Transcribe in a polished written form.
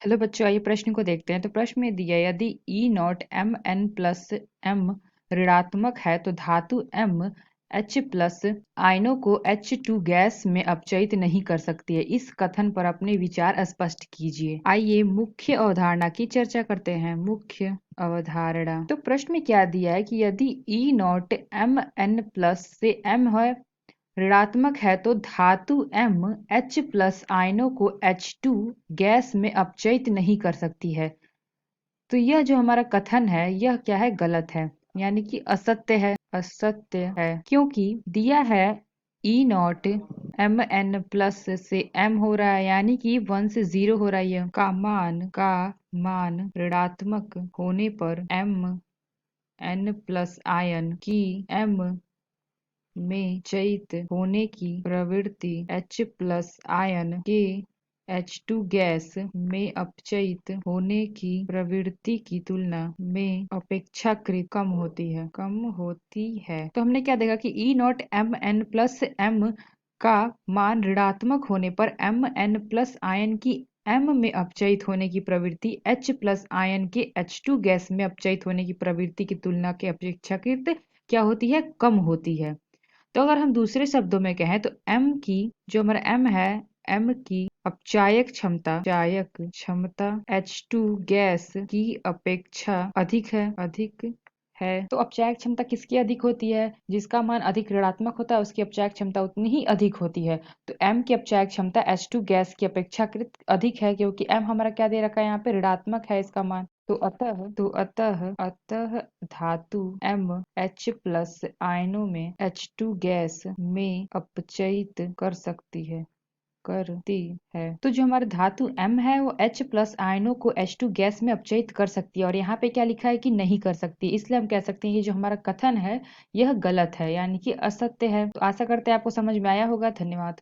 Hello बच्चों, आइए प्रश्न को देखते हैं। तो प्रश्न में दिया यदि E naught M N plus M ऋणात्मक है तो धातु एम एच प्लस आयनों को H2 गैस में अपचयित नहीं कर सकती है। इस कथन पर अपने विचार स्पष्ट कीजिए। आइए मुख्य अवधारणा की चर्चा करते हैं। मुख्य अवधारणा। तो प्रश्न में क्या दिया है कि यदि E naught M N plus से एम है ऋणात्मक है तो धातु एम एच प्लस आयनों को H2 गैस में अपचयित नहीं कर सकती है। तो यह जो हमारा कथन है यह क्या है, गलत है, यानी कि असत्य है। असत्य है क्योंकि दिया है ई नॉट एम एन प्लस से एम हो रहा है, यानी कि 1 से 0 हो रहा है। का मान ऋणात्मक होने पर एम एन प्लस आयन की एम में चयित होने की प्रवृत्ति H प्लस आयन के H2 गैस में अपचयित होने की प्रवृत्ति की तुलना में अपेक्षाकृत कम होती है। तो हमने क्या देखा कि E nought M N plus M का मान ऋणात्मक होने पर एम एन प्लस आयन की एम में अपचयित होने की प्रवृत्ति H प्लस आयन के H2 गैस में अपचयित होने की प्रवृत्ति की तुलना के अपेक्षाकृत क्या होती है, कम होती है। तो अगर हम दूसरे शब्दों में कहें तो m की जो हमारा m है, m की अपचायक क्षमता H2 गैस की अपेक्षा अधिक है। तो अपचायक क्षमता किसकी अधिक होती है? जिसका मान अधिक ऋणात्मक होता है उसकी अपचायक क्षमता उतनी ही अधिक होती है। तो m की अपचायक क्षमता H2 गैस की अपेक्षाकृत अधिक है, क्योंकि m हमारा क्या दे रखा है, यहाँ पे ऋणात्मक है इसका मान। तो अतः धातु M H प्लस आयनों में H2 गैस में अपचयित करती है। तो जो हमारा धातु M है वो H प्लस आयनों को H2 गैस में अपचयित कर सकती है, और यहाँ पे क्या लिखा है कि नहीं कर सकती। इसलिए हम कह सकते हैं कि जो हमारा कथन है यह गलत है, यानी कि असत्य है। तो आशा करते हैं आपको समझ में आया होगा। धन्यवाद।